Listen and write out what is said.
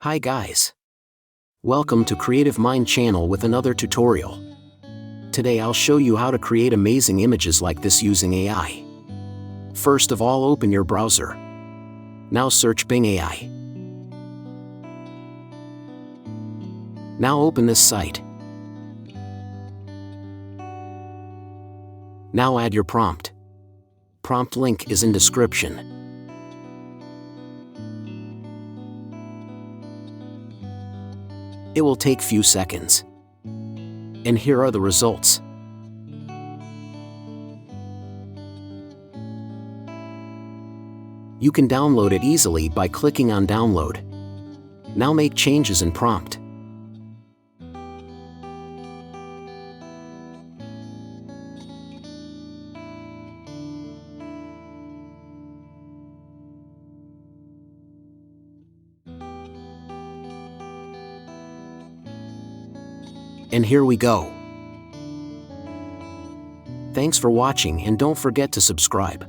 Hi guys. Welcome to Creative Mind channel with another tutorial. Today I'll show you how to create amazing images like this using AI. First of all, open your browser. Now search Bing AI. Now open this site. Now add your prompt. Prompt link is in description. It will take few seconds. And here are the results. You can download it easily by clicking on download. Now make changes in prompt. And here we go. Thanks for watching and don't forget to subscribe.